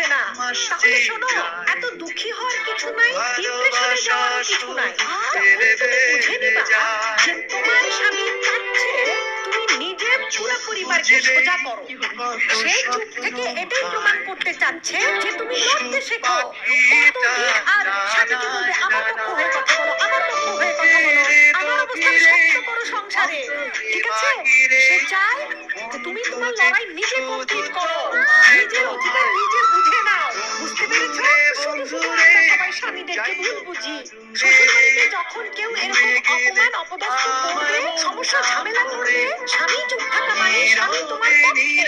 পারছে না। তাহলে শোনো, এত দুঃখী হওয়ার কিছু নাই, ডিপ্রেশনে যাওয়ার কিছু নাই। তুমি বুঝে নিবা যে তোমার স্বামী চাচ্ছে তুমি নিজে পুরো পরিবারকে সোজা করো। সে চুপ থেকে এটাই প্রমাণ করতে চাচ্ছে যে তুমি লড়তে শেখো। কতদিন আর স্বামীকে বলবে আমার পক্ষ হয়ে কথা বলো, আমার পক্ষ হয়ে কথা বলো, আমার অবস্থান শক্ত করো সংসারে। ঠিক আছে? সে চায় যে তুমি তোমার লড়াই নিজে কমপ্লিট করো, নিজের অধিকার নিজে বুঝে নাও। বুঝতে পেরেছো? শুধু শুধু আমরা সবাই স্বামীদেরকে ভুল বুঝি। শ্বশুরবাড়িতে যখন কেউ এরকম অপমান অপদস্থ করবে, সমস্যা ঝামেলা করবে, স্বামী চুপ থাকা মানে স্বামী তোমার পক্ষে।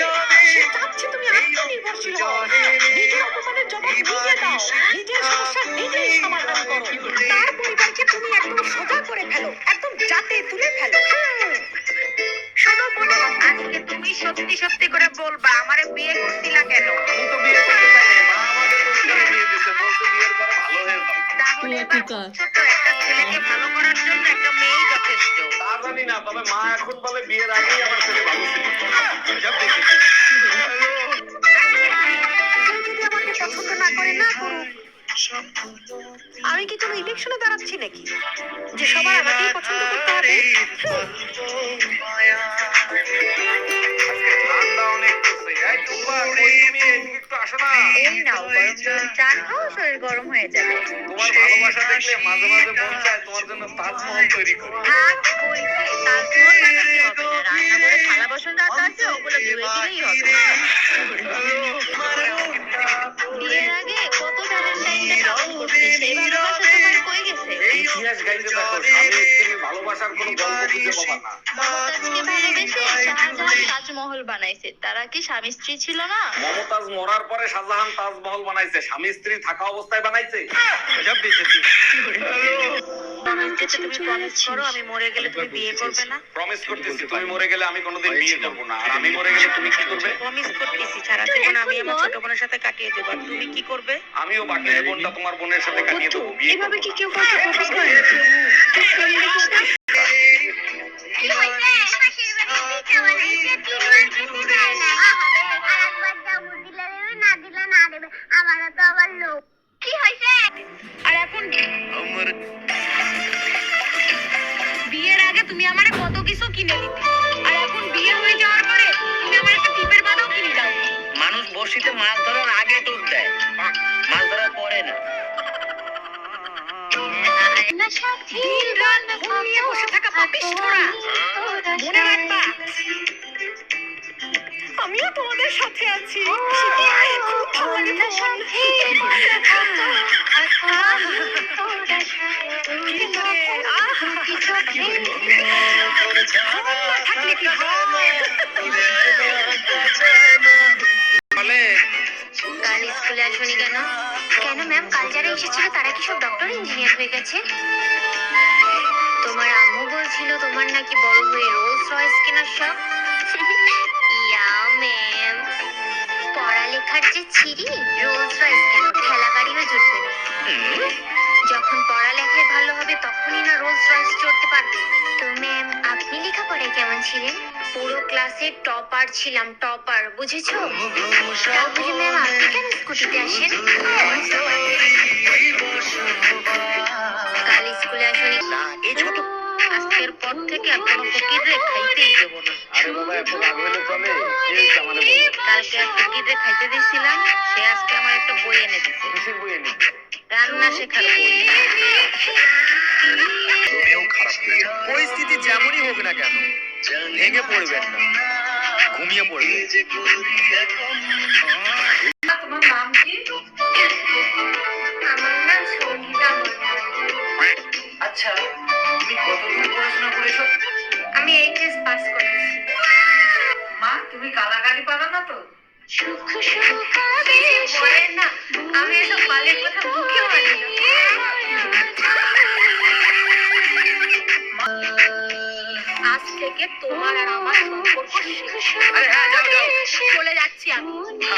সে চাচ্ছে তুমি আত্মনির্ভরশীল হও, নিজের অপমানের জবাব নিজে দাও, নিজের সমস্যা নিজেই সমাধান করো। তার পরিবারকে তুমি একদম সোজা করে ফেলো, একদম জাতে তুলে ফেলো। শোনো বোন, আজকে তুমি সত্যি সত্যি করে বলবা আমারে বিয়ে করছিলা কেন? আমি তো বিয়ে করতে চাইনি, মা আমাকে বলে বিয়ে দিয়েছে, বলতে বিয়ের পরে ভালো হয়ে যাবে। তাহলে ছোট একটা ছেলেকে ভালো করার জন্য একটা মেয়েই যথেষ্ট। তা জানি না, তবে মা এখন বলে বিয়ের আগেই আমার ছেলে ভালো ছিল। কেউ যদি আমাকে পছন্দ না করে না করুক। আমি কি কোনো ইলেকশনে দাঁড়াচ্ছি নাকি যে সবার আমাকেই পছন্দ করতে হবে? ঠান্ডা অনেক পড়ছে। এই টুম্পা, কই তুমি? এদিকে একটু আসো না। এই নাও গরম গরম চা খাও, শরীর গরম হয়ে যাবে। তোমার ভালোবাসা দেখলে মাঝে মাঝে মন চায় তোমার জন্য তাজমহল তৈরি করি। থাক কইছে, তাজমহল বানাতে হবে না, রান্নাঘরে থালা বাসন যা আছে ওগুলো ধুয়ে দিলেই হবে। বিয়ের আগে কত ভ্যালেন্টাইনকে পালন করছি, সেই ভালোবাসা তোমার কই গেছে? ইতিহাস গাইতে থাকো, স্বামী স্ত্রীর ভালোবাসার কোনো গল্প খুঁজে পাবা না। মমতাজকে ভালোবেসে শাহজাহান তাজমহল বানাইছে, তারা কি স্বামী স্ত্রী ছিল না? মমতাজ মরার পরে শাহজাহান তাজমহল বানাইছে, স্বামী স্ত্রী থাকা অবস্থায় বানাইছে। তুমি প্রমিস করো আমি মরে গেলে তুমি বিয়ে করবে না? প্রমিস করতেছি, তুমি মরে গেলে আমি কোনোদিন বিয়ে করব না। আর আমি মরে গেলে তুমি কি করবে? প্রমিস করতেছি সারা জীবন আমি আমার ছোট বোনের সাথে কাটিয়ে দেব। আর তুমি কি করবে? আমিও বাকি জীবনটা তোমার বোনের সাথে কাটিয়ে দেবো। বিয়ে এভাবে করব কি না। কেউ কাউকে প্রপোজ করে নাকি? আর এখন বিয়ের আগে তুমি আমারে কত কিছু কিনে দিতে, আর এখন বিয়ে হয়ে যাওয়ার পরে তুমি আমার একটা টিপের বাদাও কিনে দাও। মানুষ বড়শিতে মাছ ধরার আগে টোপ দেয়, মাছ ধরার পরে না। দিন রাত ফোন নিয়ে বসে থাকা পাপিষ্ঠরা, মনে রাখবা আমিও তোমাদের সাথে আছি। খুব ভালো লাগে ফোন। থাকলে কি হয়? বলে কাল স্কুলে আসোনি কেন? কেন ম্যাম, কাল যারা এসেছিল তারা কি সব ডক্টর ইঞ্জিনিয়ার হয়ে গেছে? তোমার আম্মু বলছিল তোমার নাকি বড় হয়ে রোলস রয়েস কেনার শখ। ইয়া ম্যাম, পড়ালেখার যে ছিরি, রোলস রয়েস কেন, ঠেলা গাড়িও জুটবে না। যখন পড়ালেখায় ভালো হবে তখনই না রোলস রয়েস চড়তে পারবে। তো ম্যাম, আপনি লেখাপড়ায় কেমন ছিলেন? পুরো ক্লাসের টপার ছিলাম, টপার, বুঝেছো? তাহলে ম্যাম আপনি কেন স্কুটিতে আসেন? কাল স্কুলে আসোনি না, এই ছোট আজকের পর থেকে আর কোনো ফকিরে খাইতেই দেবো না। আরে বাবা, এত রাগ হইলে চলে? কি হয়েছে আমারে বলো। কালকে এক ফকিরে খাইতে দিয়েছিলাম, সে আজকে আমার একটা বই এনে দিছে, কিসের বই এনেছে? রান্না শেখার বই। তুমিও খারাপ হয়ে যাও। পরিস্থিতি যেমনই হোক না কেন, ভেঙে পড়বেন না, ঘুমিয়ে পড়বেন। তোমার নাম কি? আমার নাম সঙ্গীতা মন্ডল। আচ্ছা, তুমি কতদূর পড়াশোনা করেছো? আমি এইচএস পাস করেছি। মা, তুমি গালাগালি পারো না তো? সুখ সুখাবে বলেন না, আমি এসব বালের কথা মুখেও আনি না। আজ থেকে তোমার আর আমার সম্পর্ক শেষ। আরে হ্যাঁ, যাও যাও। চলে যাচ্ছি আমি।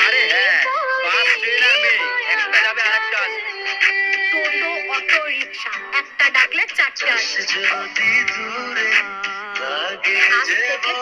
আরে হ্যাঁ, বাস ট্রেন আর মেয়ে, একটা যাবে আরেকটা আসবে। টোটো, অটো, রিক্সা, একটা ডাকলে চারটে আসে। আজ থেকে